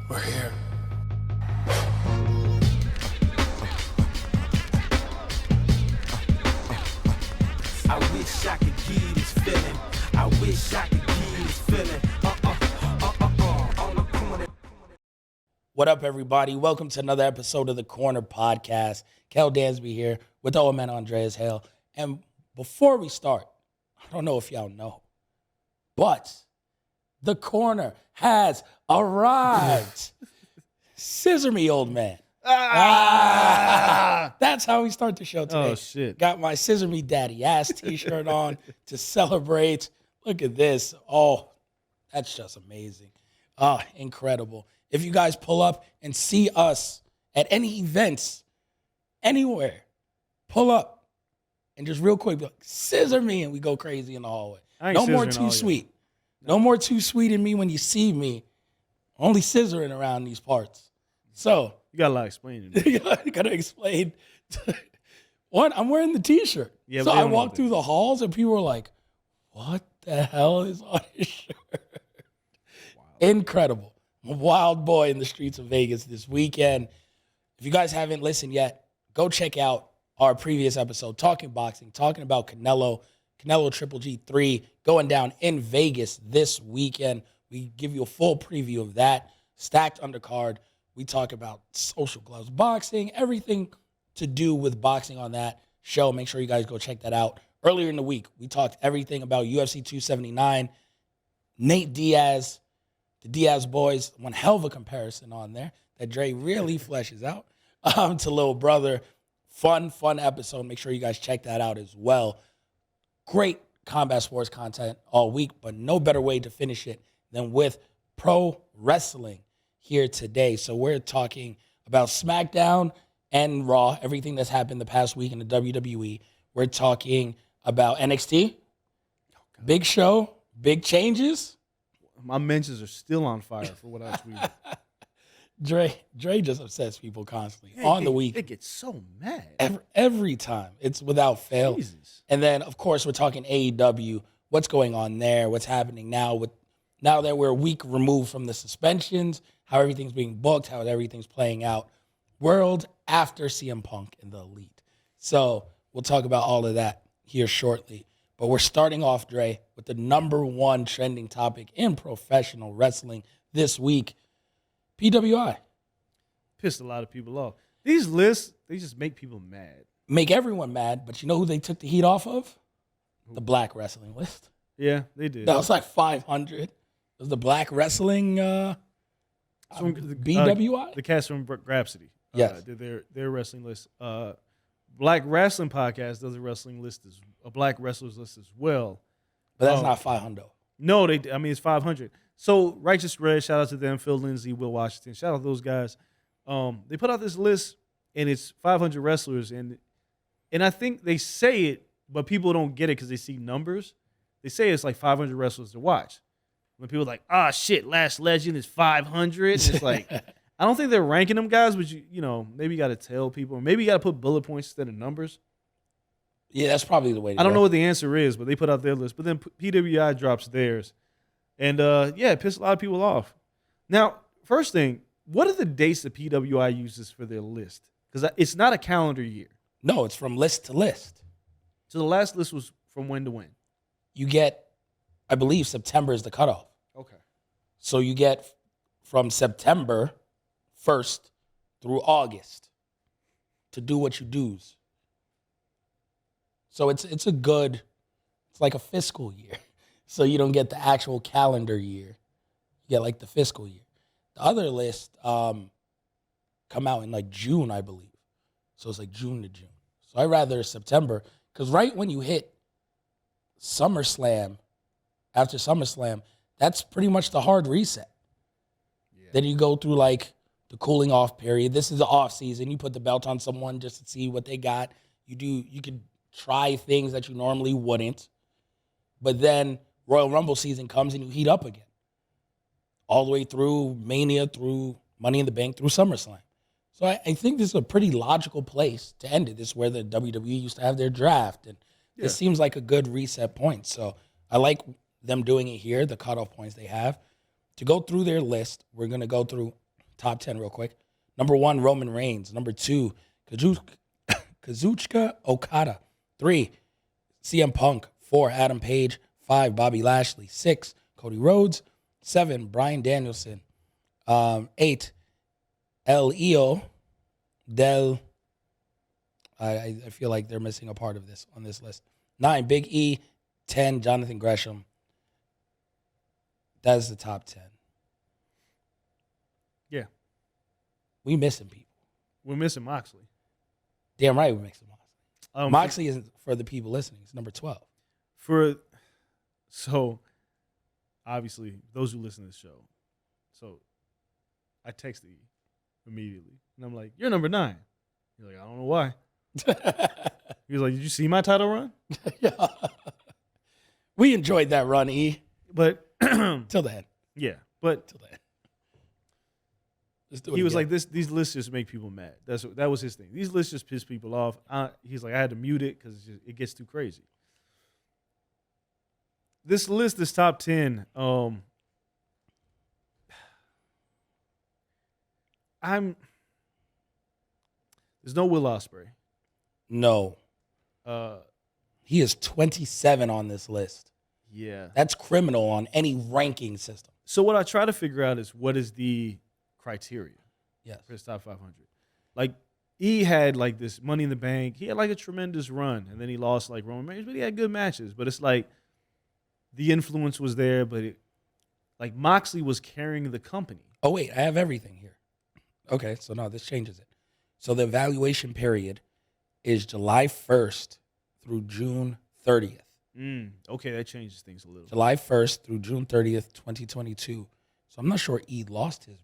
We're here. I wish I could give you this feeling. I wish I could give you this feeling. On the corner. What up, everybody? Welcome to another episode of the Corner Podcast. Kel Dansby here with the old man Andreas Hale. And before we start, I don't know if y'all know, but the Corner has arrived. Scissor me, old man. That's how we start the show today. Oh, shit. Got my Scissor Me Daddy Ass t-shirt on to celebrate. Look at this. Oh, that's just amazing. Incredible. If you guys pull up and see us at any events, anywhere, pull up and just real quick be like, scissor me, and we go crazy in the hallway. No more too sweet. No more too sweet in me when you see me. Only scissoring around these parts. So You got a lot of explaining. you gotta explain. One, I'm wearing the t-shirt. Yeah, so but they I don't know walked through the halls and people were like, what the hell is on his shirt? Wow. Incredible. I'm a wild boy in the streets of Vegas this weekend. If you guys haven't listened yet, go check out our previous episode, Talking Boxing, talking about Canelo Triple G3 going down in Vegas this weekend. We give you a full preview of that, stacked undercard. We talk about social gloves, boxing, everything to do with boxing on that show. Make sure you guys go check that out. Earlier in the week, we talked everything about UFC 279, Nate Diaz, the Diaz boys, one hell of a comparison on there that Dre really fleshes out to Little Brother. Fun episode. Make sure you guys check that out as well. Great combat sports content all week, but no better way to finish it than with pro wrestling here today. So we're talking about SmackDown and Raw, everything that's happened the past week in the WWE. We're talking about NXT. Big show, big changes. My mentions are still on fire for what I tweeted. Dre just upsets people constantly on the week. It gets so mad. Every time. It's without fail. Jesus. And then, of course, we're talking AEW. What's going on there? What's happening now that we're a week removed from the suspensions, how everything's being booked, how everything's playing out. World after CM Punk and the Elite. So we'll talk about all of that here shortly. But we're starting off, Dre, with the number one trending topic in professional wrestling this week, PWI. Pissed a lot of people off. These lists, they just make people mad. Make everyone mad, but you know who they took the heat off of? The Black Wrestling list. Yeah, they did. That was like 500. It was the Black Wrestling BWI? The cast from Grapsity. Yes. Did their wrestling list. Black Wrestling Podcast does a wrestling list, a Black Wrestlers list as well. But that's not 500. No, it's 500. So Righteous Red, shout out to them, Phil Lindsay, Will Washington, shout out to those guys. They put out this list, and it's 500 wrestlers, and I think they say it, but people don't get it because they see numbers. They say it's like 500 wrestlers to watch. When people are like, shit, Last Legend is 500. It's like, I don't think they're ranking them guys, but you know, maybe you got to tell people, or maybe you got to put bullet points instead of numbers. Yeah, that's probably the way to I don't go. know what the answer is, but they put out their list. But then PWI drops theirs. And, it pissed a lot of people off. Now, first thing, what are the dates that PWI uses for their list? Because it's not a calendar year. No, it's from list to list. So the last list was from when to when? You get, I believe September is the cutoff. Okay. So you get from September 1st through August to do what you do's. So it's like a fiscal year. So you don't get the actual calendar year. You get like the fiscal year. The other list come out in like June, I believe. So it's like June to June. So I'd rather September, because right when you hit SummerSlam, after SummerSlam, that's pretty much the hard reset. Yeah. Then you go through like the cooling off period. This is the off season. You put the belt on someone just to see what they got. You could try things that you normally wouldn't. But then Royal Rumble season comes and you heat up again. All the way through Mania, through Money in the Bank, through SummerSlam. So I think this is a pretty logical place to end it. This is where the WWE used to have their draft. And it seems like a good reset point. So I like them doing it here, the cutoff points they have. To go through their list, we're going to go through top 10 real quick. Number 1, Roman Reigns. Number 2, Kazuchika Okada. 3, CM Punk. 4, Adam Page. 5, Bobby Lashley. 6, Cody Rhodes. 7, Bryan Danielson. 8, El Io del... I feel like they're missing a part of this on this list. 9, Big E. 10, Jonathan Gresham. That's the top 10. Yeah. We missing people. We're missing Moxley. Damn right we're missing Moxley. For- Moxley isn't for the people listening. It's number 12. So obviously, those who listen to this show. So I texted you immediately. And I'm like, you're number 9. He's like, I don't know why. He was like, did you see my title run? Yeah. We enjoyed that run, E. But Till the end. yeah, but Till the end. Let's do it he was again. like, these lists just make people mad. That was his thing. These lists just piss people off. He's like, I had to mute it because it gets too crazy. This list is top 10. There's no Will Ospreay. No. He is 27 on this list. Yeah. That's criminal on any ranking system. So what I try to figure out is what is the criteria Yes. for his top 500. Like, he had like this Money in the Bank. He had like a tremendous run, and then he lost like Roman Reigns, but he had good matches. But it's like the influence was there, but like Moxley was carrying the company. Oh, wait. I have everything here. Okay. So, no, this changes it. So, the evaluation period is July 1st through June 30th. Okay, that changes things a little. July 1st through June 30th, 2022. So, I'm not sure E lost his.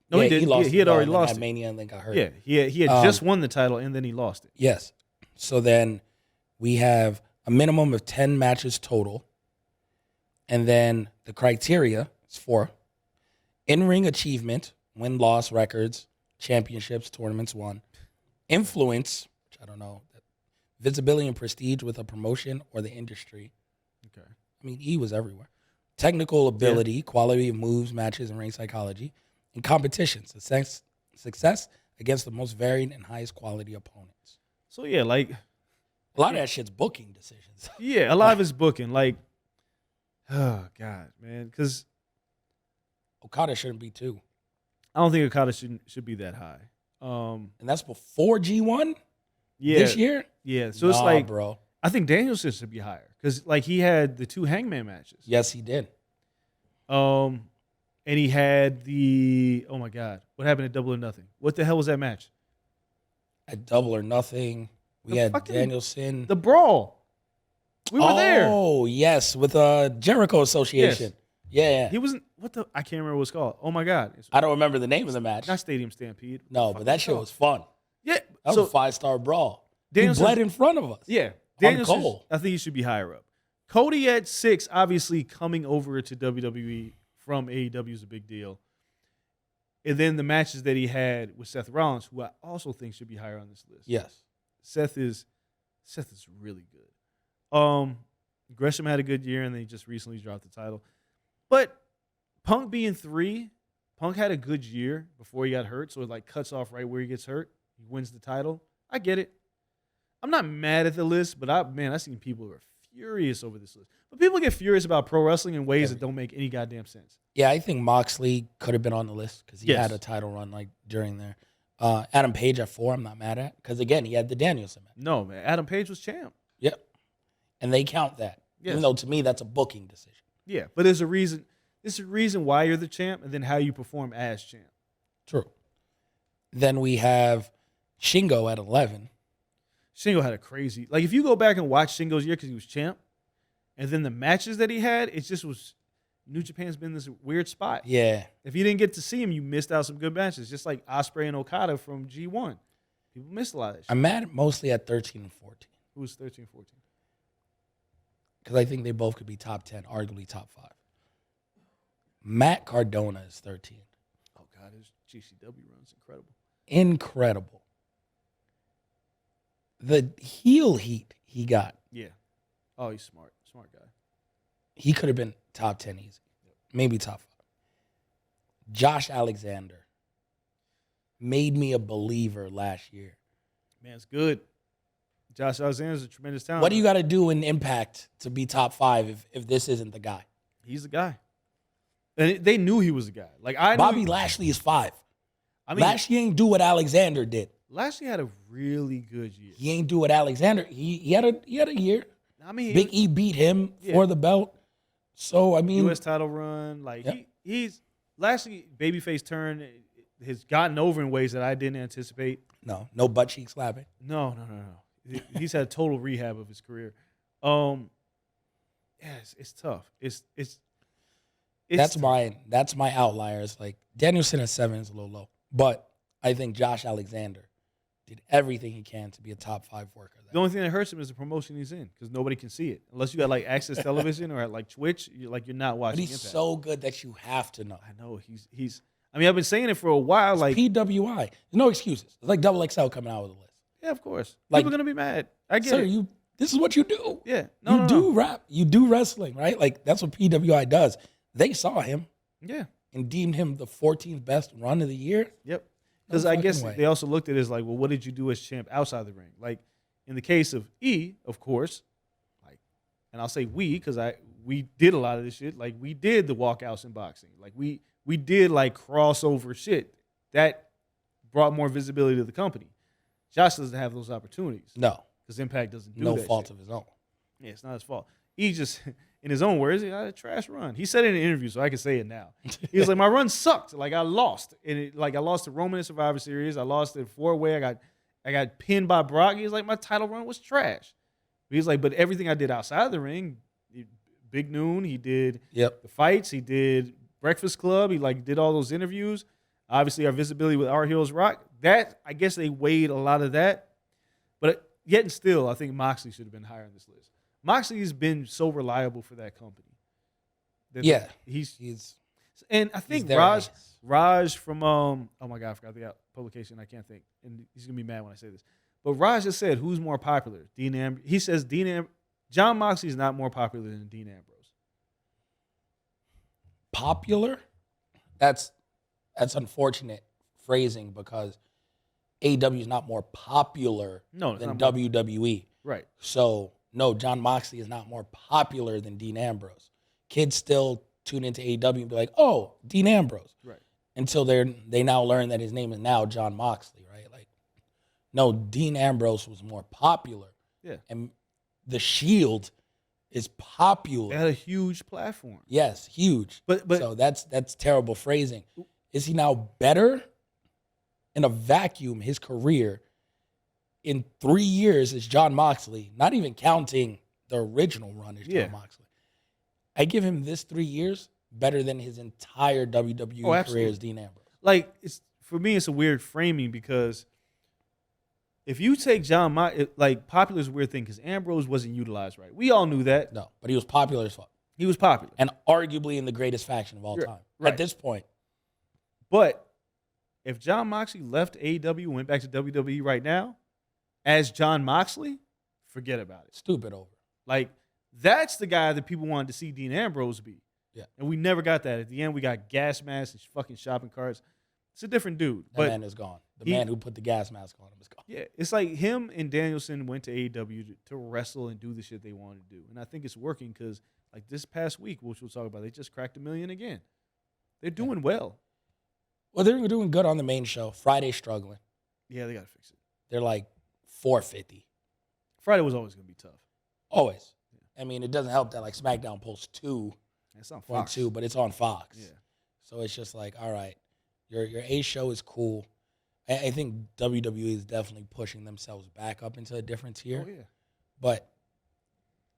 No, he Yeah, did. He lost He had his already belt and then lost had it. Mania and then got hurt. Yeah, he had just won the title, and then he lost it. Yes. So then we have a minimum of 10 matches total. And then the criteria is for in-ring achievement, win-loss records, championships, tournaments won, influence, which I don't know, visibility and prestige with a promotion or the industry. Okay. I mean, E was everywhere. Technical ability, quality of moves, matches, and ring psychology, and competition, success against the most varied and highest quality opponents. So yeah, like A lot of that shit's booking decisions. yeah, a lot of his booking, like, oh God, man, because Okada shouldn't be 2. I don't think Okada should be that high. And that's before G1 Yeah, this year? yeah. So it's Nah, like, bro. I think Danielson should be higher because like he had the 2 Hangman matches. Yes, he did. And he had the, oh my God, what happened at Double or Nothing? What the hell was that match? At Double or Nothing, we The had fucking- Danielson. The Brawl. We were there. Oh, yes, with Jericho Association. Yeah. He wasn't, I can't remember what it's called. Oh my God. It's I don't remember the name of the match. not Stadium Stampede. No, What but the that fuck shit is it was fun. called? Yeah. That So, was a 5-star brawl. He Danielson- bled in front of us. yeah. On Danielson, Cole. I think he should be higher up. Cody at 6, obviously coming over to WWE from AEW is a big deal. And then the matches that he had with Seth Rollins, who I also think should be higher on this list. Yes. Seth is really good. Gresham had a good year, and then he just recently dropped the title. But Punk being 3, Punk had a good year before he got hurt, so it like cuts off right where he gets hurt. He wins the title. I get it. I'm not mad at the list, but I've seen people who are furious over this list. But people get furious about pro wrestling in ways that don't make any goddamn sense. Yeah, I think Moxley could have been on the list because he Yes. had a title run like during there. Adam Page at 4, I'm not mad at because again he had the Danielson match. No, man. Adam Page was champ. Yep, and they count that. Yes. Even though to me that's a booking decision. Yeah, but there's a reason. There's a reason why you're the champ, and then how you perform as champ. True. Then we have Shingo at 11. Shingo had a crazy. Like if you go back and watch Shingo's year because he was champ, and then the matches that he had, it just was. New Japan's been in this weird spot. Yeah, If you didn't get to see him, you missed out some good matches, just like Ospreay and Okada from G1. People missed a lot of that shit. I'm mad mostly at 13 and 14 Who was 13, 14? because I think they both could be top 10, arguably top 5. Matt Cardona is 13. Oh, God, his GCW run's incredible. Incredible. The heel heat he got, Yeah. Oh, he's smart. Smart guy. he could have been top 10 easy, maybe top 5. Josh Alexander, made me a believer last year. Man, it's good. Josh Alexander's a tremendous talent. What do you got to do in Impact to be top 5 if this isn't the guy? He's the guy. And they knew he was the guy. Like Bobby Lashley is 5. I mean, Lashley ain't do what Alexander did. Lashley had a really good year. He ain't do what Alexander. He had a year. I mean, Big E beat him for the belt. So I mean, U.S. title run. Like he's Lashley babyface turn has gotten over in ways that I didn't anticipate. no butt cheek slapping. No. He's had total rehab of his career. Yeah, it's tough. It's That's tough. that's my outlier. It's like Danielson at 7 is a little low, but I think Josh Alexander did everything he can to be a top 5 worker. The only thing that hurts him is the promotion he's in because nobody can see it unless you got like Access Television or at like Twitch. You're not watching. But he's Impact. so good that you have to know. I know he's. I mean, I've been saying it for a while. Like PWI, there's no excuses. It's like Double XL coming out with a list. yeah, of course. Like- People are gonna be mad. I get Sir, it. this is what you do. Yeah. You do rap. You do wrestling, right? Like that's what PWI does. They saw him Yeah. and deemed him the 14th best run of the year. Yep. Because No I guess fucking way. they also looked at it as like, well, what did you do as champ outside the ring? Like in the case of E, of course, like, and I'll say we because we did a lot of this shit. Like we did the walkouts in boxing. Like we did like crossover shit that brought more visibility to the company. Josh doesn't have those opportunities No, because Impact doesn't do no that fault shit. of his own. Yeah, it's not his fault. He just, in his own words, he had a trash run. He said it in an interview, so I can say it now. He was like, my run sucked. Like, I lost. And I lost to Roman in Survivor Series. I lost in 4-way. I got pinned by Brock. He was like, my title run was trash. He's like, but everything I did outside of the ring, Big Noon, he did Yep. the fights, he did Breakfast Club, he did all those interviews. Obviously, our visibility with Our Heroes Rock, that, I guess they weighed a lot of that. But yet and still, I think Moxley should have been higher on this list. Moxley's been so reliable for that company. Yeah. He's and I think their Raj ace. Raj from oh my god, I forgot the publication. I can't think, and he's gonna be mad when I say this. But Raj just said, "Who's more popular?" He says John Moxley is not more popular than Dean Ambrose. Popular? That's unfortunate phrasing because AEW is not more popular No, it's than not more- WWE. Right. So no, John Moxley is not more popular than Dean Ambrose. Kids still tune into AEW and be like, "Oh, Dean Ambrose," Right. until they now learn that his name is now John Moxley, right? Like, no, Dean Ambrose was more popular, Yeah. and the Shield is popular. They had a huge platform. Yes, huge. But So that's terrible phrasing. Is he now better? In a vacuum, his career in 3 years is John Moxley, not even counting the original run as Yeah. John Moxley. I give him this 3 years better than his entire WWE career absolutely. as Dean Ambrose. like it's for me, it's a weird framing because if you take popular is a weird thing because Ambrose wasn't utilized right. We all knew that. No, but he was popular as fuck. He was popular. And arguably in the greatest faction of all Yeah, time. right. At this point. But if John Moxley left AEW and went back to WWE right now as John Moxley, forget about it. Stupid over. Like, that's the guy that people wanted to see Dean Ambrose be. Yeah. And we never got that. At the end, we got gas masks and fucking shopping carts. It's a different dude. That But man is gone. The he- man who put the gas mask on him is gone. yeah, it's like him and Danielson went to AEW to wrestle and do the shit they wanted to do. And I think it's working because, like, this past week, which we'll talk about, they just cracked 1 million again. They're doing well. Well, they're doing good on the main show. Friday's struggling. Yeah, they got to fix it. They're like 450. Friday was always going to be tough. Always. I mean, it doesn't help that like SmackDown posts 2.2, It's on Fox. but it's on Fox. Yeah. So it's just like, all right, your A show is cool. I think WWE is definitely pushing themselves back up into a different tier. Oh, yeah. But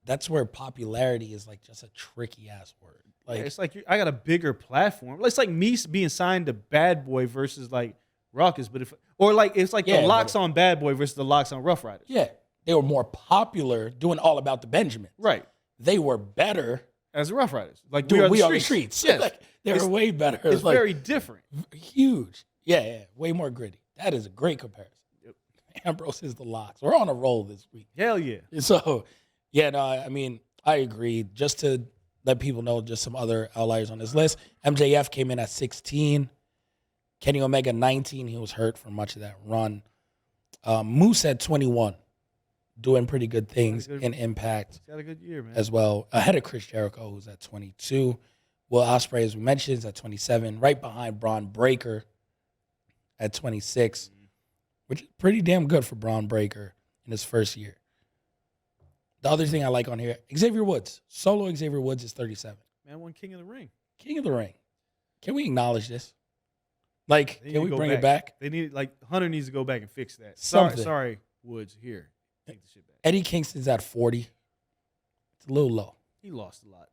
that's where popularity is like just a tricky ass word. Like, Yeah, it's like I got a bigger platform. It's like me being signed to Bad Boy versus like Ruckus, but it's like Yeah, the locks but- on Bad Boy versus the locks on Rough Riders. yeah, they were more popular doing All About the Benjamins. Right. They were better As the Rough Riders. Like doing We Are the Streets. Streets. Yes. Like, they were It's- way better. It's like, very different. huge. Yeah, way more gritty. That is a great comparison. Yep. Ambrose is the locks. We're on a roll this week. Hell yeah. So, yeah, no, I mean, I agree. Just to let people know, just some other outliers on this list. MJF came in at 16. Kenny Omega 19. He was hurt for much of that run. Moose at 21, doing pretty good things in Impact. He's had a good year, man. As well, ahead of Chris Jericho, who's at 22. Will Ospreay, as we mentioned, is at 27, right behind Braun Breaker at 26, which is pretty damn good for Braun Breaker in his first year. The other thing I like on here, Xavier Woods. Solo Xavier Woods is 37. Man, won King of the Ring. King of the Ring. Can we acknowledge this? Like, They need can to we go bring it back? They need Hunter needs to go back and fix that. Something. Sorry, Woods. Here, take the shit back. Eddie Kingston's at 40. It's a little low. He lost a lot.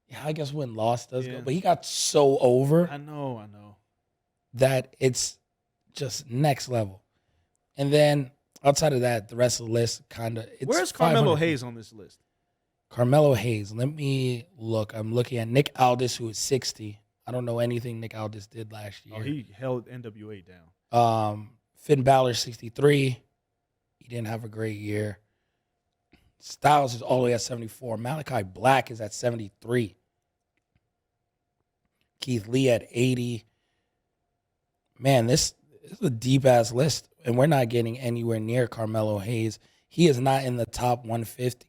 Yeah, I guess when lost does Yeah. go. But he got so over I know. that it's just next level. And then outside of that, the rest of the list kind of. Where's Carmelo Hayes on this list? Carmelo Hayes. Let me look. I'm looking at Nick Aldis, who is 60. I don't know anything Nick Aldis did last year. Oh, he held NWA down. Finn Balor, 63. He didn't have a great year. Styles is all the way at 74. Malachi Black is at 73. Keith Lee at 80. Man, this is a deep-ass list, and we're not getting anywhere near Carmelo Hayes. He is not in the top 150.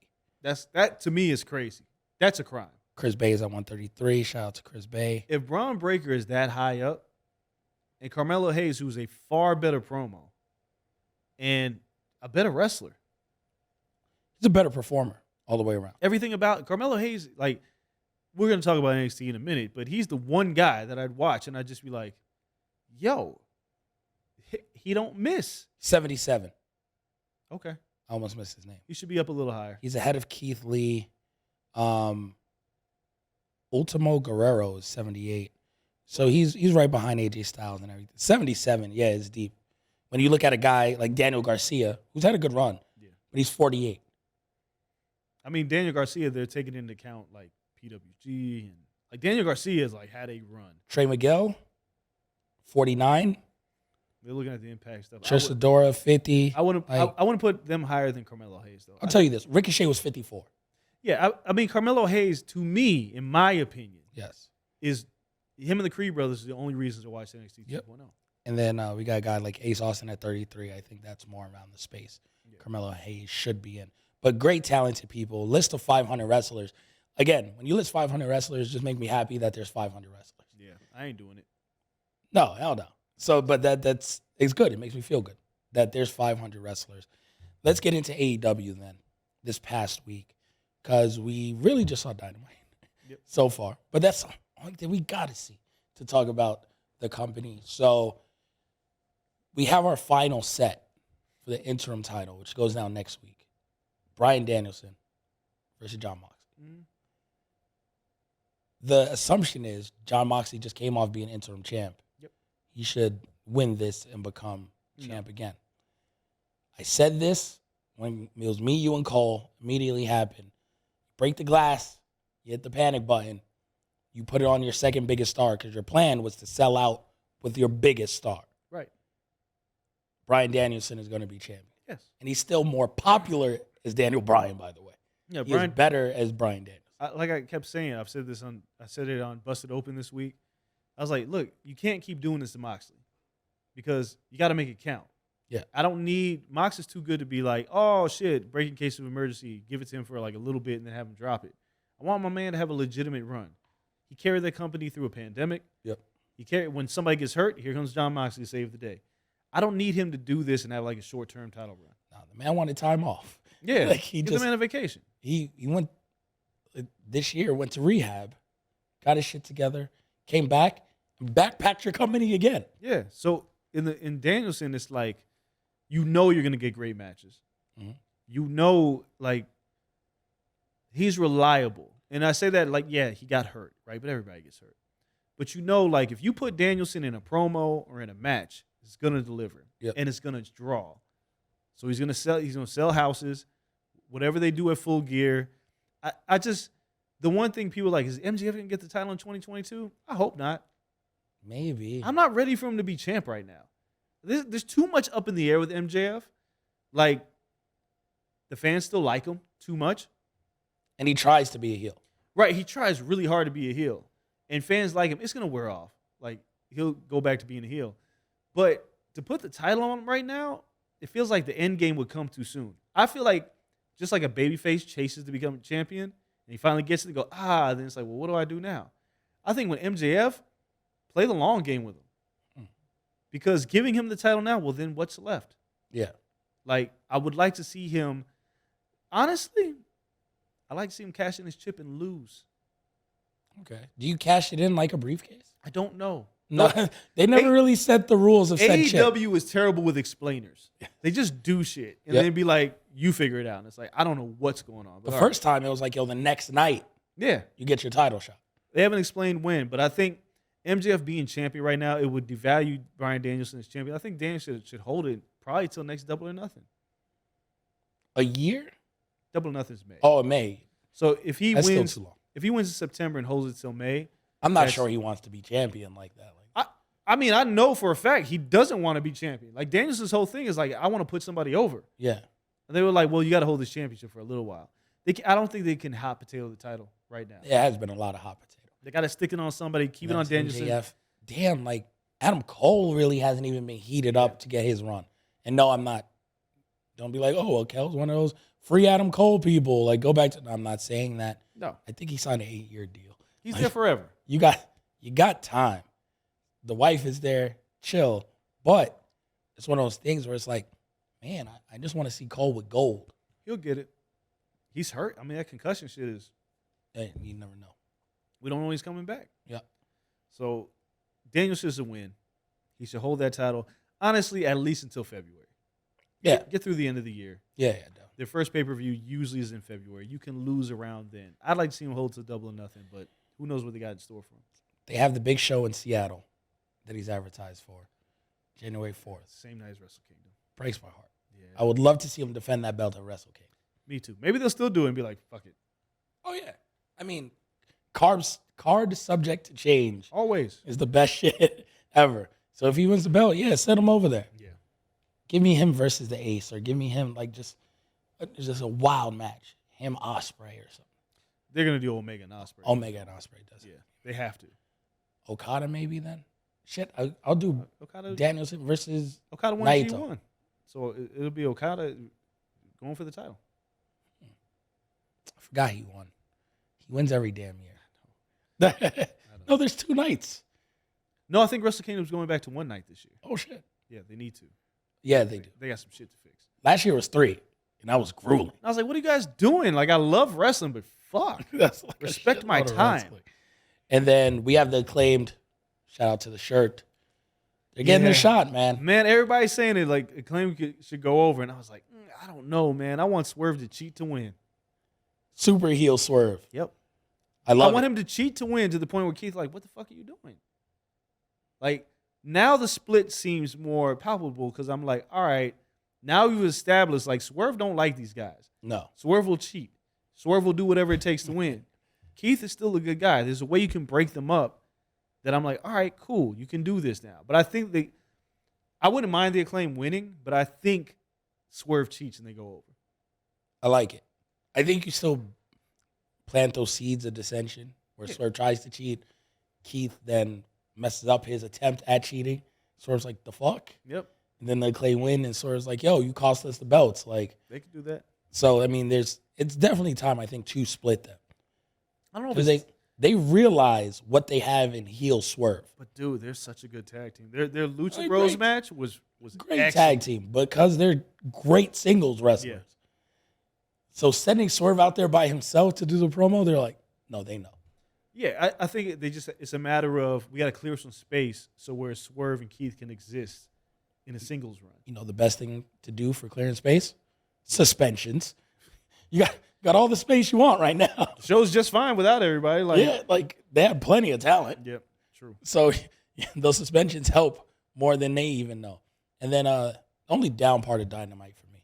That to me is crazy. That's a crime. Chris Bay is at 133. Shout out to Chris Bay. If Braun Breaker is that high up, and Carmelo Hayes, who's a far better promo and a better wrestler, He's a better performer all the way around. everything about Carmelo Hayes, like, we're going to talk about NXT in a minute, but he's the one guy that I'd watch and I'd just be like, yo, he don't miss. 77. Okay. I almost missed his name. He should be up a little higher. He's ahead of Keith Lee. Ultimo Guerrero is 78. So he's right behind AJ Styles and everything. 77, yeah, is deep. When you look at a guy like Daniel Garcia, who's had a good run, Yeah. but he's 48. I mean, Daniel Garcia, they're taking into account like PWG and like Daniel Garcia's like had a run. Trey Miguel, 49. They're looking at the impact stuff. Trisha Dora, 50. I want Like- to put them higher than Carmelo Hayes though. I'll tell you this. Ricochet was 54. Yeah, I mean Carmelo Hayes, to me, in my opinion, Yes. is him and the Creed brothers are the only reasons to watch NXT 2.0. Yep. And then we got a guy like Ace Austin at 33. I think that's more around the space Yeah. Carmelo Hayes should be in. But great talented people. List of 500 wrestlers. Again, when you list 500 wrestlers, just make me happy that there's 500 wrestlers. Yeah, I ain't doing it. No, hell no. So, but that's it's good. It makes me feel good that there's 500 wrestlers. Let's get into AEW then this past week because we really just saw Dynamite Yep. so far. But that's the only thing we got to see to talk about the company. So we have our final set for the interim title, which goes down next week. Bryan Danielson versus Jon Moxley. Mhm. The assumption is Jon Moxley just came off being interim champ. Yep. He should win this and become No. champ again. I said this when it was me, you, and Cole. Immediately happened. Break the glass. You hit the panic button. You put it on your second biggest star because your plan was to sell out with your biggest star. Right. Bryan Danielson is going to be champion. Yes. And he's still more popular as Daniel Bryan, by the way. Yeah, He Brian. is better as Bryan Danielson. Like I kept saying, I said it on Busted Open this week. I was like, look, you can't keep doing this to Moxley because you got to make it count. Yeah. I don't need Mox is too good to be like, oh shit, breaking case of emergency, give it to him for like a little bit and then have him drop it. I want my man to have a legitimate run. He carried the company through a pandemic. Yep. He carried when somebody gets hurt, here comes Jon Moxley to save the day. I don't need him to do this and have like a short-term title run. Nah, the man wanted time off. Yeah, Like, he get just- the man a vacation. He went this year, went to rehab, got his shit together, came back, and backpacked your company again. Yeah. So in Danielson, it's like, you know you're gonna get great matches. Mhm. You know, like he's reliable. And I say that like, yeah, he got hurt, right? But everybody gets hurt. But you know, like if you put Danielson in a promo or in a match, it's gonna deliver. Yep. And it's gonna draw. So he's gonna sell houses, whatever they do at Full Gear. I just the one thing people like is MJF gonna get the title in 2022? I hope not. Maybe. I'm not ready for him to be champ right now. There's too much up in the air with MJF. Like, the fans still like him too much. And he tries to be a heel. Right, he tries really hard to be a heel. And fans like him. It's going to wear off. Like, he'll go back to being a heel. But to put the title on him right now, it feels like the end game would come too soon. I feel like just like a babyface chases to become a champion, and he finally gets it, to go, then it's like, well, what do I do now? I think when MJF, play the long game with him. Because giving him the title now, well, then what's left? Yeah. Like, I would like to see him, honestly, I like to see him cash in his chip and lose. Okay. Do you cash it in like a briefcase? I don't know. No, they never really set the rules of said chip. AEW is terrible with explainers. They just do shit and then be like, you figure it out. And it's like, I don't know what's going on. But The first time it was like, yo, the next night yeah, you get your title shot. they haven't explained when, but I think MJF being champion right now, it would devalue Bryan Danielson as champion. I think Danielson should hold it probably till next Double or Nothing. A year? Double or Nothing's May. Oh, May. So if he That's wins, still too long. if he wins in September and holds it till May, I'm not That's- sure he wants to be champion like that. I mean, I know for a fact he doesn't want to be champion. Like Danielson's whole thing is like, I want to put somebody over. Yeah. And they were like, well, you got to hold this championship for a little while. I don't think they can hot potato the title right now. There has been a lot of hot potato. They got to stick it on somebody, keep it on Danielson. MJF. Damn, like Adam Cole really hasn't even been heated up to get his run. And no, I'm not. Don't be like, oh, well, Kel's one of those free Adam Cole people. Like, go back to. I'm not saying that. No, I think he signed an 8-year deal. he's there forever. You got time. The wife is there. Chill. But it's one of those things where it's like, man, I just want to see Cole with gold. He'll get it. He's hurt. I mean, that concussion shit is. Hey, you never know. We don't know when he's coming back. Yeah. So Danielson should win. He should hold that title. Honestly, at least until February. Yeah. Get through the end of the year. Yeah. Their first pay-per-view usually is in February. You can lose around then. I'd like to see him hold to Double or Nothing, but who knows what they got in store for him. They have the big show in Seattle that he's advertised for, January 4th. Same night as Wrestle Kingdom. Breaks my heart. Yeah. I would love to see him defend that belt at Wrestle Kingdom. Me too. Maybe they'll still do it and be like, fuck it. Oh, yeah. I mean, card subject to change Always. is the best shit ever. So if he wins the belt, yeah, send him over there. Yeah. Give me him versus the Ace, or give me him like just a wild match. Him, Osprey, or something. They're going to do Omega and Osprey. Omega and Osprey does it. Yeah. They have to. Okada maybe then? Shit, I'll do Okada Danielson versus won Naito. G1. So it'll be Okada going for the title. I forgot he won. He wins every damn year. No, there's 2 nights. No, I think Wrestle Kingdom's going back to one night this year. Oh, shit. Yeah, they need to. Yeah, they do. They got some shit to fix. Last year was 3, and that was grueling. I was like, what are you guys doing? Like, I love wrestling, but fuck. That's like Respect my time. And then we have the Acclaimed. Shout out to the shirt. They're getting their shot, man. Man, everybody's saying it like Acclaim should go over, and I was like, I don't know, man. I want Swerve to cheat to win. Super heel Swerve. Yep. I want him to cheat to win to the point where Keith's like, what the fuck are you doing? Like, now the split seems more palpable because I'm like, all right, now we've established, like, Swerve don't like these guys. No. Swerve will cheat. Swerve will do whatever it takes to win. Keith is still a good guy. There's a way you can break them up that I'm like, all right, cool, you can do this now. But I think I wouldn't mind the Acclaim winning, but I think Swerve cheats and they go over. I like it. I think you still plant those seeds of dissension where Swerve tries to cheat. Keith then messes up his attempt at cheating. Swerve's like, the fuck? Yep. And then the Acclaim win, and Swerve's like, yo, you cost us the belts. Like, they could do that. So, I mean, it's definitely time, I think, to split them. I don't know. Because they realize what they have in heel Swerve. But dude, they're such a good tag team. Their Lucha Great. Bros match was Great excellent. tag team because they're great singles wrestlers. Yeah. So sending Swerve out there by himself to do the promo, they're like, no, they know. Yeah, I think it's a matter of we got to clear some space so where Swerve and Keith can exist in a singles run. You know the best thing to do for clearing space? Suspensions. You got all the space you want right now. The show's just fine without everybody. Like, Yeah, like they have plenty of talent. Yep, true. So those suspensions help more than they even know. And then the only down part of Dynamite for me,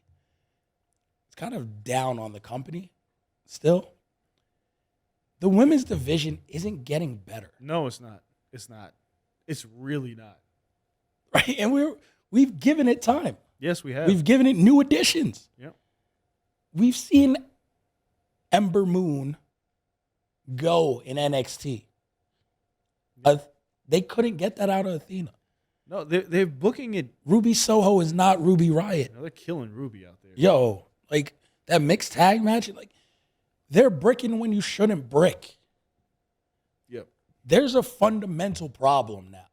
it's kind of down on the company still. The women's division isn't getting better. No, it's not. It's not. It's really not. Right? And we've given it time. Yes, we have. We've given it new additions. Yep. We've seen Ember Moon go in NXT. They couldn't get that out of Athena. No, they're booking it. Ruby Soho is not Ruby Riot. They're killing Ruby out there. Yo, like that mixed tag match, like they're bricking when you shouldn't brick. Yep. There's a fundamental problem now.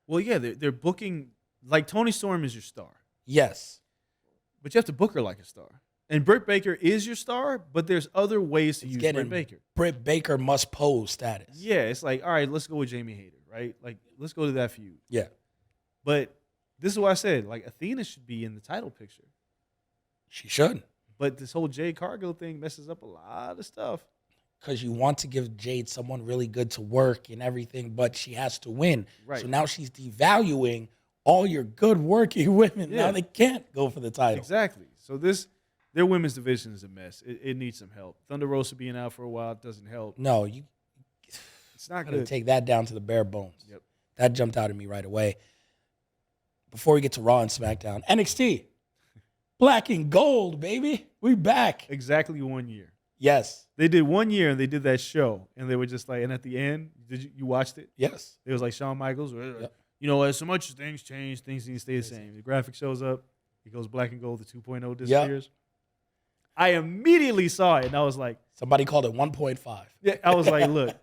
Well, yeah, they're booking like Toni Storm is your star, Yes. but you have to book her like a star. And Britt Baker is your star, but there's other ways to use Britt Baker. Britt Baker must pose status. Yeah, it's like, all right, let's go with Jamie Hayter, right? Like, let's go to that feud. Yeah. But this is what I said. Like, Athena should be in the title picture. She should. But this whole Jade Cargill thing messes up a lot of stuff. Because you want to give Jade someone really good to work and everything, but she has to win. Right. So now she's devaluing all your good working women. Yeah. Now they can't go for the title. Exactly. So their women's division is a mess. It needs some help. Thunder Rosa being out for a while doesn't help. No, you It's not gotta good. take that down to the bare bones. Yep. That jumped out at me right away. Before we get to Raw and SmackDown, NXT, black and gold, baby. We back. Exactly 1 year. Yes. They did 1 year and they did that show. And they were just like, and at the end, you watched it? Yes. It was like Shawn Michaels. Yep. You know, as so much as things change, things need to stay the same. The graphic shows up. It goes black and gold. The 2.0 disappears. I immediately saw it and I was like, Somebody called it 1.5. yeah, I was like, look.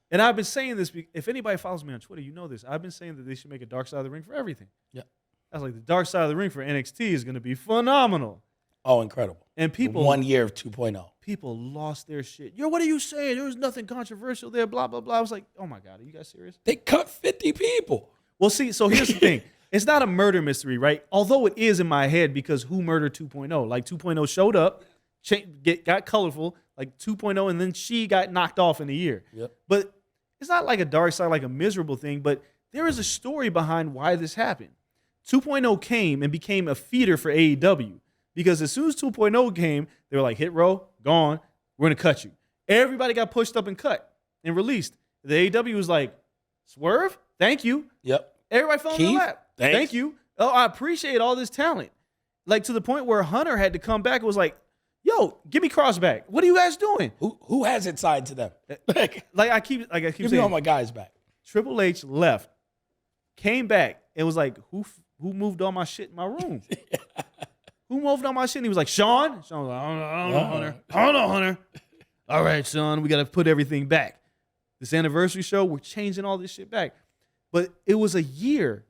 And I've been saying this. If anybody follows me on Twitter, you know this. I've been saying that they should make a Dark Side of the Ring for everything. Yeah. I was like, the Dark Side of the Ring for NXT is going to be phenomenal. Oh, incredible. And people, 1 year of 2.0. people lost their shit. Yo, what are you saying? There was nothing controversial there, blah, blah, blah. I was like, oh my God, are you guys serious? They cut 50 people. Well, see, so here's the thing. It's not a murder mystery, right? Although it is in my head because who murdered 2.0? Like 2.0 showed up, got colorful, like 2.0, and then she got knocked off in a year. Yep. But it's not like a dark side, like a miserable thing, but there is a story behind why this happened. 2.0 came and became a feeder for AEW because as soon as 2.0 came, they were like, hit row, gone, we're going to cut you. Everybody got pushed up and cut and released. The AEW was like, Swerve, thank you. Yep. Everybody fell in Keith, their lap. thanks. Thank you. Oh, I appreciate all this talent. Like to the point where Hunter had to come back and was like, yo, give me Cross back. What are you guys doing? Who has it signed to them? Like, Like I keep give me saying, all my guys back. Triple H left, came back, and was like, who moved all my shit in my room? Who moved all my shit? And he was like, Sean. Sean was like, I don't know, Hunter. I don't know, Hunter. All right, son, we got to put everything back. This anniversary show, we're changing all this shit back. But it was a year.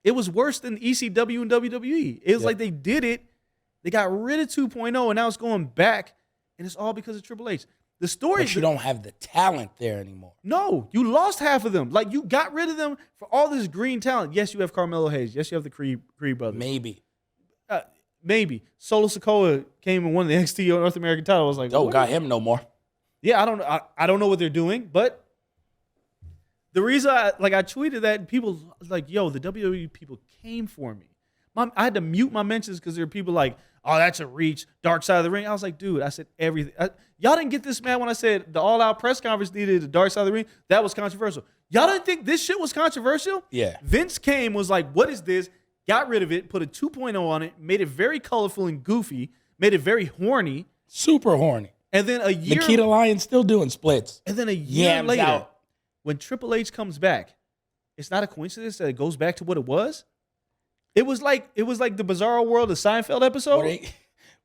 It was worse than ECW and WWE. It was like they did it. They got rid of 2.0, and now it's going back, and it's all because of Triple H. The story, But you don't have the talent there anymore. no, you lost half of them. Like you got rid of them for all this green talent. Yes, you have Carmelo Hayes. Yes, you have the Creed brothers. Maybe. Maybe Solo Sikoa came and won the NXT North American title. I was like, Oh, what? got him no more. Yeah, I don't know what they're doing, but the reason I tweeted that and people like, yo, the WWE people came for me. I had to mute my mentions because there were people like, oh, that's a reach, Dark Side of the Ring. I was like, dude, I said everything. Y'all didn't get this mad when I said the All Out press conference needed the Dark Side of the Ring. That was controversial. Y'all didn't think this shit was controversial? Yeah. Vince came, was like, what is this? Got rid of it, put a 2.0 on it, made it very colorful and goofy, made it very horny. Super horny. And then a year Nikita Lyons still doing splits. And then a year Yams later, out. when Triple H comes back, it's not a coincidence that it goes back to what it was. It was like the Bizarro World of Seinfeld episode.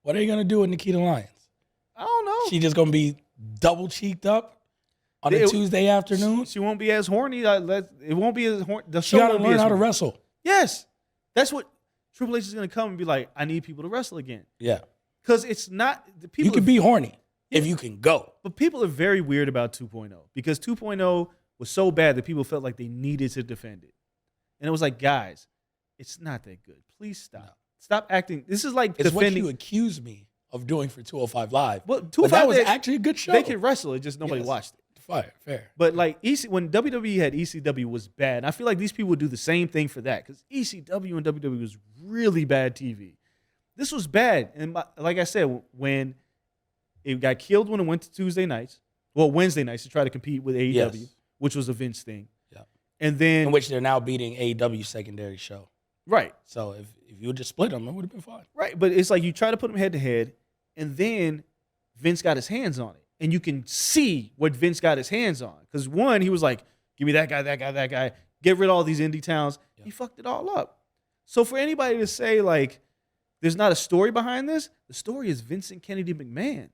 What are you gonna do with Nikita Lyons? I don't know. She just gonna be double cheeked up on a Tuesday afternoon? She won't be as horny. It won't be as horny. The She show gotta won't be learn as how to horny. wrestle. Yes, that's what Triple H is gonna come and be like. I need people to wrestle again Yeah. because it's not the people. You can be horny if you can go. But people are very weird about 2.0 because 2.0 was so bad that people felt like they needed to defend it. And it was like, guys, it's not that good. Please stop. No. Stop acting. This is like It's defending. what you accused me of doing for 205 Live. Well, But 205 that was they- actually a good show. They could wrestle. It just nobody Yes. watched it. Fair. But like when WWE had ECW was bad. And I feel like these people would do the same thing for that because ECW and WWE was really bad TV. This was bad. And like I said, when it got killed when it went to Tuesday nights, well, Wednesday nights to try to compete with AEW, Yes. which was a Vince thing. Yeah. And then, In which they're now beating AEW secondary show. right. So if you would just split them, it would have been fine. Right, but it's like you try to put them head to head, and then Vince got his hands on it. And you can see what Vince got his hands on. Because one, he was like, Give me that guy, that guy, that guy. Get rid of all these indie towns. Yeah. He fucked it all up. So for anybody to say, like, there's not a story behind this, the story is Vincent Kennedy McMahon.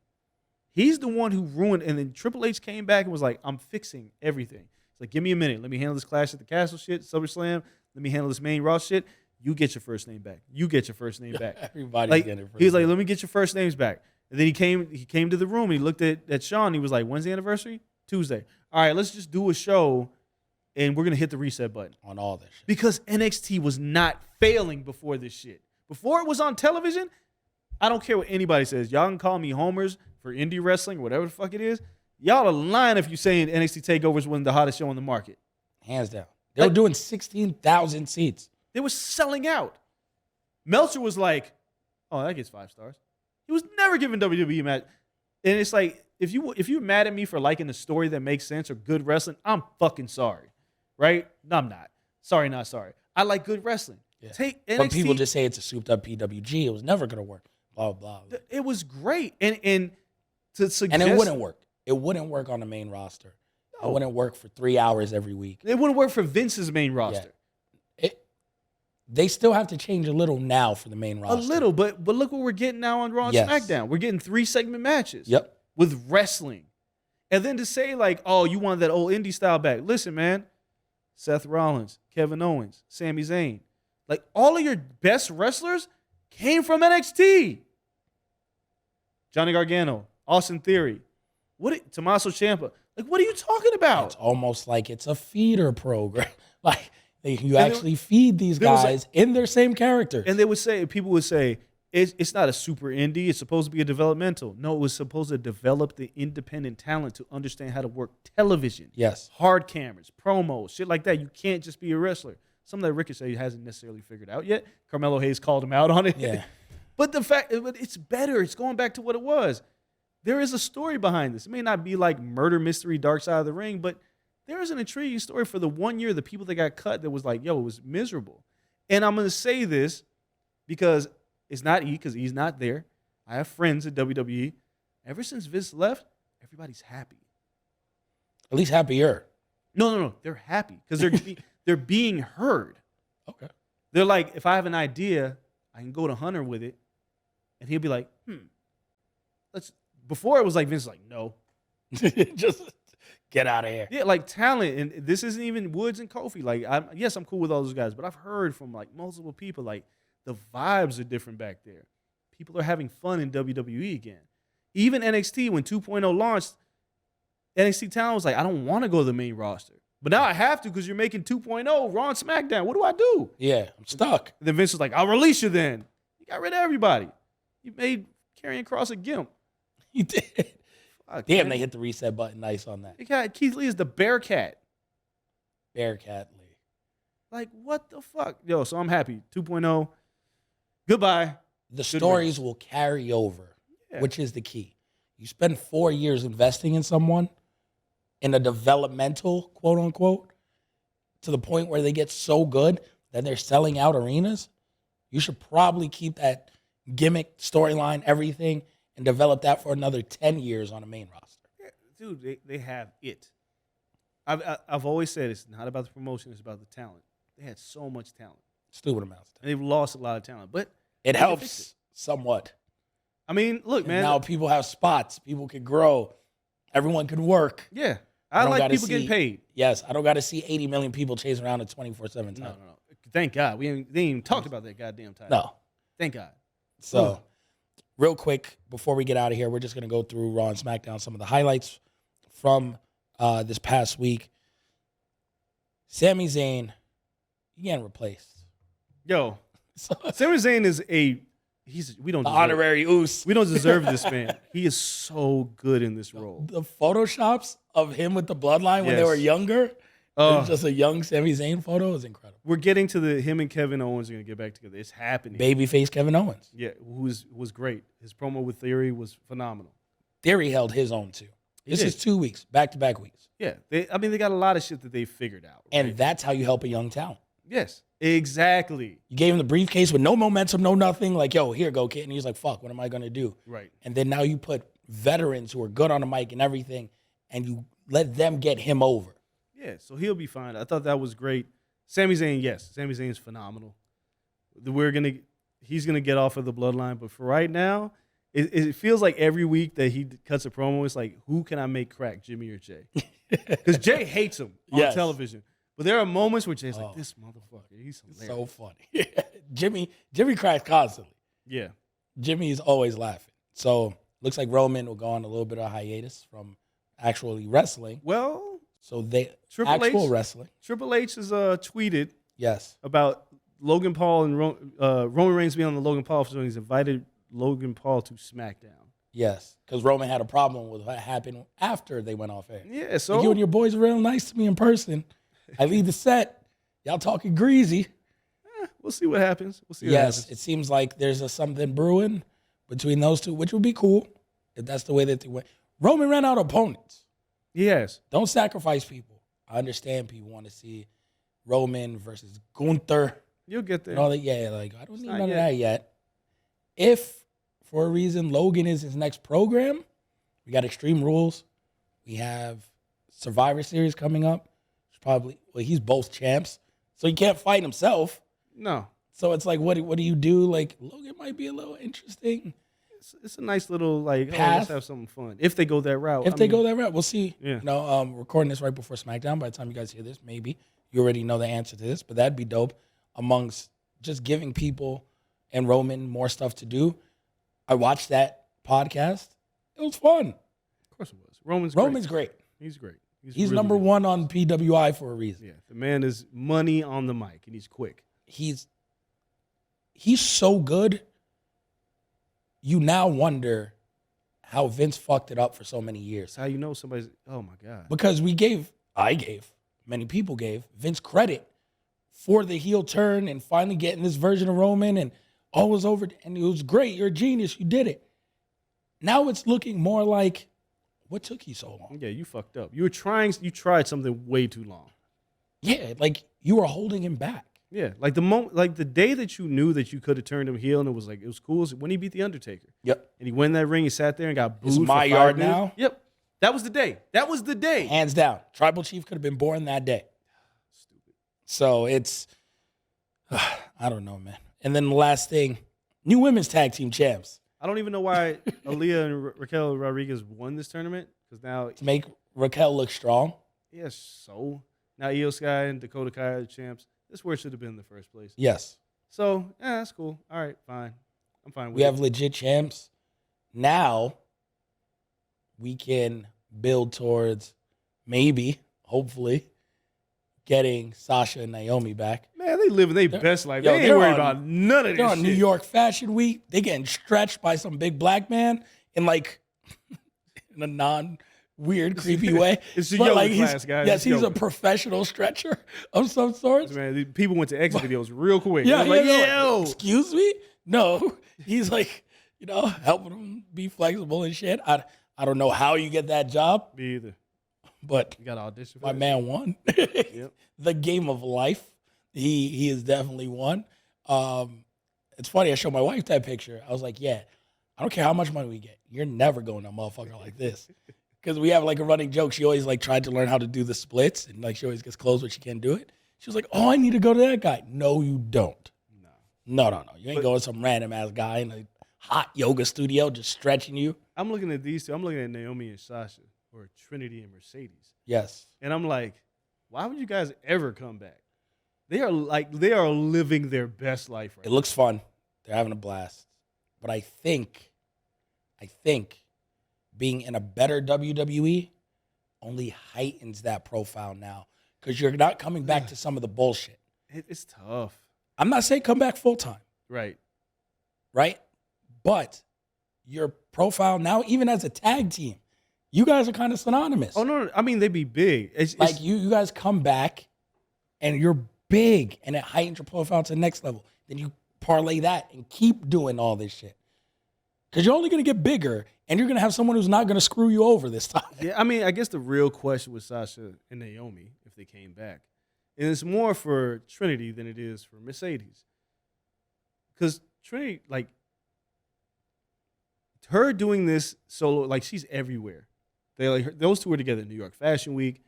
He's the one who ruined, and then Triple H came back and was like, I'm fixing everything. It's like, give me a minute. Let me handle this Clash at the Castle shit, SummerSlam. Let me handle this main Raw shit. You get your first name back. You get your first name back. Everybody's Like, getting it. he was like, let me get your first names back. And then he came to the room and he looked at Sean. He was like, when's the anniversary? Tuesday. All right, let's just do a show and we're going to hit the reset button. on all this shit. Because NXT was not failing before this shit. Before it was on television, I don't care what anybody says. Y'all can call me homers for indie wrestling, whatever the fuck it is. Y'all are lying if you're saying NXT TakeOvers wasn't the hottest show on the market. Hands down. They were doing 16,000 seats. They were selling out. Meltzer was like, oh, that gets 5 stars. He was never giving WWE match. And it's like, if you're mad at me for liking a story that makes sense or good wrestling, I'm fucking sorry. Right? No, I'm not. Sorry, not sorry. I like good wrestling. Yeah. Take NXT. But people just say it's a souped up PWG. It was never going to work. Blah, blah, blah. It was great. And to suggest. And it wouldn't work. It wouldn't work on the main roster. No. It wouldn't work for 3 hours every week. It wouldn't work for Vince's main roster. They still have to change a little now for the main roster. A little, but look what we're getting now on Raw and Yes. SmackDown. We're getting 3-segment matches. Yep. With wrestling. And then to say, like, oh, you want that old indie style back. Listen, man. Seth Rollins, Kevin Owens, Sami Zayn. Like, all of your best wrestlers came from NXT. Johnny Gargano, Austin Theory, Tommaso Ciampa. Like, what are you talking about? It's almost like it's a feeder program. Like, you And actually feed these there was guys in their same characters. And people would say, it's not a super indie. It's supposed to be a developmental. No, it was supposed to develop the independent talent to understand how to work television. Yes. Hard cameras, promos, shit like that. You can't just be a wrestler. Something that Ricochet hasn't necessarily figured out yet. Carmelo Hayes called him out on it. Yeah. But it's better. It's going back to what it was. There is a story behind this. It may not be like murder mystery, Dark Side of the Ring, but there is an intriguing story for the 1 year, the people that got cut that was like, yo, it was miserable. And I'm going to say this because it's not E, because E's not there. I have friends at WWE. Ever since Vince left, everybody's happy. At least happier. No. They're happy because they're being heard. Okay. They're like, if I have an idea, I can go to Hunter with it, and he'll be like, let's. Before it was like Vince was like, no. Just get out of here. Yeah, like talent, and this isn't even Woods and Kofi. Like, I'm cool with all those guys, but I've heard from like multiple people, like the vibes are different back there. People are having fun in WWE again. Even NXT, when 2.0 launched, NXT Talent was like, I don't want to go to the main roster, but now I have to because you're making 2.0 Raw and SmackDown. What do I do? Yeah, I'm stuck. And then Vince was like, I'll release you then. You got rid of everybody. You made Karrion Kross a gimp. He did. Fuck, Damn, man. they hit the reset button nice on that. They got Keith Lee is the Bearcat. Bearcat Lee. Like, what the fuck? Yo, so I'm happy. 2.0. Goodbye. The stories will carry over, Yeah. which is the key. You spend 4 years investing in someone in a developmental, quote unquote, to the point where they get so good that they're selling out arenas. You should probably keep that gimmick, storyline, everything, and develop that for another 10 years on a main roster. Yeah, dude, they have it. I've always said it's not about the promotion, it's about the talent. They had so much talent. Stupid amounts. And they've lost a lot of talent. But It they can fix helps somewhat. I mean, look, And man. now people have spots. People can grow. Everyone can work. Yeah. I I don't like gotta people getting see- paid. Yes, I don't got to see 80 million people chasing around a 24/7 No. time. Thank God. They ain't even talked about that goddamn title. No. Thank God. So, real quick, before we get out of here, we're just going to go through Raw and SmackDown, some of the highlights from this past week. Sami Zayn, he getting replaced. Yo, So, Sami Zayn is we don't the deserve, honorary Oos. we don't deserve this man. He is so good in this role. The photoshops of him with the bloodline when they Yes. were younger, just a young Sami Zayn photo is incredible. We're getting to him and Kevin Owens are gonna get back together. It's happening. Babyface Kevin Owens. Yeah, who was great. His promo with Theory was phenomenal. Theory held his own too. This did. is 2 weeks, back-to-back weeks. Yeah, they got a lot of shit that they figured out. And right? that's how you help a young talent. Yes, exactly. You gave him the briefcase with no momentum, no nothing. Like, yo, here, go, kid. And he's like, fuck, what am I going to do? Right. And then now you put veterans who are good on the mic and everything, and you let them get him over. Yeah, Yeah, so he'll be fine. I thought that was great. Sami Zayn, yes, Sami Zayn's phenomenal. He's gonna get off of the bloodline, but for right now, it feels like every week that he cuts a promo, it's like, who can I make crack, Jimmy or Jay? Because Jay hates him on Yes. television, but there are moments where Jay's like, this motherfucker, he's hilarious. So funny. Jimmy cracks constantly. Yeah, Jimmy is always laughing. So looks like Roman will go on a little bit of hiatus from actually wrestling. well, So they Triple actual H- wrestling. Triple H has tweeted Yes. about Logan Paul and Roman Reigns being on the Logan Paul episode. He's invited Logan Paul to SmackDown. Yes. Because Roman had a problem with what happened after they went off air. Yeah, so You and your boys are real nice to me in person. I leave the set. Y'all talking greasy. we'll see what happens. We'll see. What Yes, happens. it seems like there's something brewing between those two, which would be cool if that's the way that they went. Roman ran out of opponents. Yes. Don't sacrifice people. I understand people want to see Roman versus Gunther You'll get there. and all that. Yeah, like I don't need not none yet. of that yet. If for a reason Logan is his next program, we got Extreme Rules. We have Survivor Series coming up. He's both champs, so he can't fight himself. No, So it's like, what do you do? Like Logan might be a little interesting it's a nice little like, oh, Path. let's have something fun. If they go that route. if they go that route. We'll see. Yeah. You know, recording this right before SmackDown. By the time you guys hear this, maybe you already know the answer to this, but that'd be dope. Amongst just giving people and Roman more stuff to do. I watched that podcast. It was fun. Of course it was. Roman's great. He's great. He's really number good. one on PWI for a reason. Yeah, the man is money on the mic, and he's quick. He's so good. You now wonder how Vince fucked it up for so many years. That's how you know somebody's. Oh my god. Because many people gave Vince credit for the heel turn and finally getting this version of Roman and all was over. And it was great. You're a genius. You did it. Now it's looking more like, what took you so long? Yeah, you fucked up. You tried something way too long. Yeah, like you were holding him back. Yeah, like the day that you knew that you could have turned him heel and it was cool is when he beat the Undertaker. Yep. And he went in that ring, he sat there and got booed. It's for my 5 yard minutes. now? Yep. That was the day. That was the day. Hands down. Tribal Chief could have been born that day. Stupid. So it's, I don't know, man. And then the last thing, new women's tag team champs. I don't even know why Aaliyah and Raquel Rodriguez won this tournament because now, To make Raquel look strong. yes, so now Io Sky and Dakota Kai are the champs. This is where it should have been in the first place. Yes. So, yeah, that's cool. All right, fine. I'm fine with We it. have legit champs. Now we can build towards maybe, hopefully, getting Sasha and Naomi back. Man, they living their best life. yo, They ain't they're worried on- about none of this They're on New shit. York Fashion Week. They getting stretched by some big black man in like in a non-weird, creepy way. It's a But, yoga he's- class, guys. Yes, It's he's a yoga. professional stretcher of some sort. Man, the people went to exit videos real quick. Yeah, They're like, yeah, yo. excuse me? No. He's like, helping him be flexible and shit. I don't know how you get that job, Me either. but You got to audition for my that man won. The game of life. He has definitely won. It's funny, I showed my wife that picture. I was like, yeah, I don't care how much money we get. You're never going to a motherfucker like this. Because we have like a running joke. She always like tried to learn how to do the splits and like she always gets close but she can't do it. She was like, oh, I need to go to that guy. No, you don't. No. You ain't going to some random ass guy in a hot yoga studio just stretching you. I'm looking at these two. I'm looking at Naomi and Sasha or Trinity and Mercedes. Yes. And I'm like, why would you guys ever come back? They are living their best life right It now. looks fun. They're having a blast. But I think being in a better WWE only heightens that profile now because you're not coming back to some of the bullshit. It's tough. I'm not saying come back full time, Right. right? But your profile now, even as a tag team, you guys are kind of synonymous. Oh, no. I mean, they'd be big. It's Like you guys come back and you're big and it heightens your profile to the next level. Then you parlay that and keep doing all this shit. Because you're only going to get bigger and you're going to have someone who's not going to screw you over this time. Yeah, I mean, I guess the real question with Sasha and Naomi, if they came back, and it's more for Trinity than it is for Mercedes. Because Trinity, like, her doing this solo, like, she's everywhere. Those two were together in New York Fashion Week.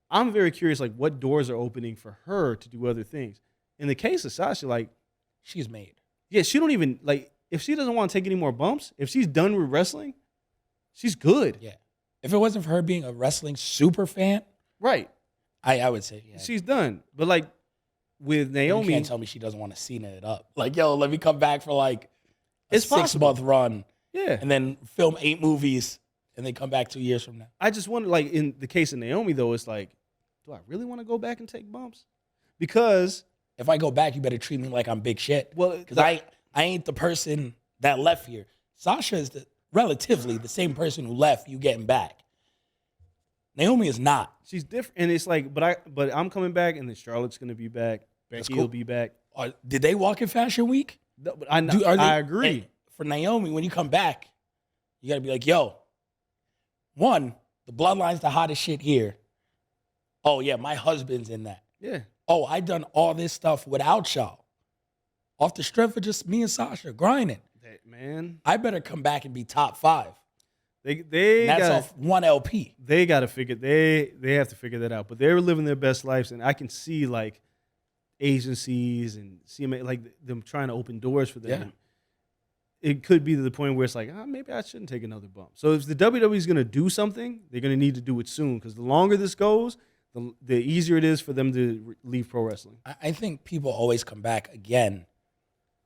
I'm very curious, like, what doors are opening for her to do other things. In the case of Sasha, like, She's made. yeah, she don't even, like, if she doesn't want to take any more bumps, if she's done with wrestling, she's good. Yeah. If it wasn't for her being a wrestling super fan, Right. I would say, yeah. She's done. But, like, with You Naomi, can't tell me she doesn't want to Cena it up. Like, yo, let me come back for like a It's possible. 6-month run yeah. and then film 8 movies and then come back 2 years from now. I just wonder, like, in the case of Naomi, though, it's like, do I really want to go back and take bumps? Because, If I go back, you better treat me like I'm big shit. well, Because I ain't the person that left here. Sasha is relatively the same person who left you getting back. Naomi is not. she's different. And it's like, but I'm coming back, and then Charlotte's going to be back. Becky cool. will be back. Did they walk in Fashion Week? No, but I I agree. And for Naomi, when you come back, you got to be like, yo, one, the bloodline's the hottest shit here. Oh, yeah, my husband's in that. Yeah. Oh, I done all this stuff without y'all. Off the strength of just me and Sasha grinding. Man, I better come back and be top 5. they And that's got off one LP. they got to figure they have to figure that out. But they're living their best lives, and I can see like agencies and CMA like them trying to open doors for them. Yeah. It could be to the point where it's like, maybe I shouldn't take another bump. So if the WWE is going to do something, they're going to need to do it soon, because the longer this goes, the easier it is for them to leave pro wrestling. I think people always come back again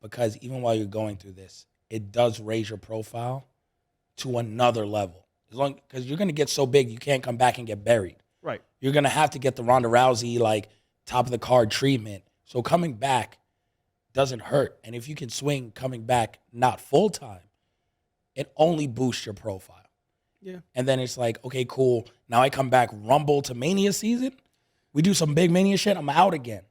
because even while you're going through this, it does raise your profile to another level. Because you're going to get so big, you can't come back and get buried. Right. You're going to have to get the Ronda Rousey, like, top of the card treatment. So coming back doesn't hurt. And if you can swing coming back not full-time, it only boosts your profile. Yeah. And then it's like, okay, cool. Now I come back Rumble to Mania season. We do some big Mania shit. I'm out again.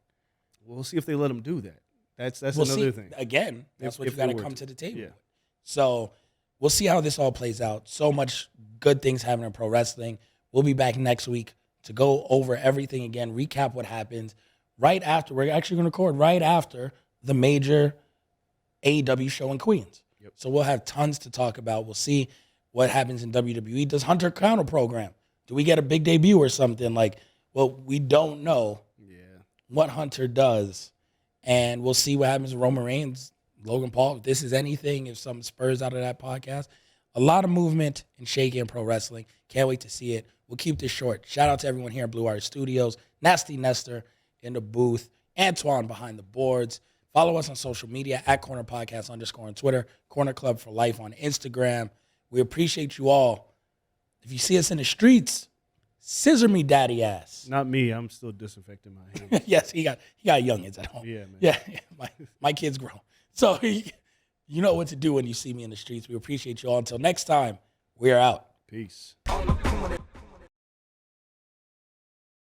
We'll see if they let them do that. That's We'll another see. thing. Again, that's what If you got to they were come to. to the table Yeah. with. So we'll see how this all plays out. So much good things happening in pro wrestling. We'll be back next week to go over everything again, recap what happens right after. We're actually going to record right after the major AEW show in Queens. Yep. So we'll have tons to talk about. We'll see what happens in WWE. Does Hunter counter program? Do we get a big debut or something? Like, well, we don't know Yeah. what Hunter does. And we'll see what happens with Roman Reigns, Logan Paul. If this is anything, if something spurs out of that podcast. A lot of movement and shaking in pro wrestling. Can't wait to see it. We'll keep this short. Shout out to everyone here at Blue Wire Studios. Nasty Nestor in the booth. Antoine behind the boards. Follow us on social media at Corner Podcast _ on Twitter. Corner Club for Life on Instagram. We appreciate you all. If you see us in the streets, scissor me daddy ass. Not me. I'm still disinfecting my hands. Yes, he got youngins at home. Yeah, man. Yeah, my kids grow. So you know what to do when you see me in the streets. We appreciate you all. Until next time, we are out. Peace.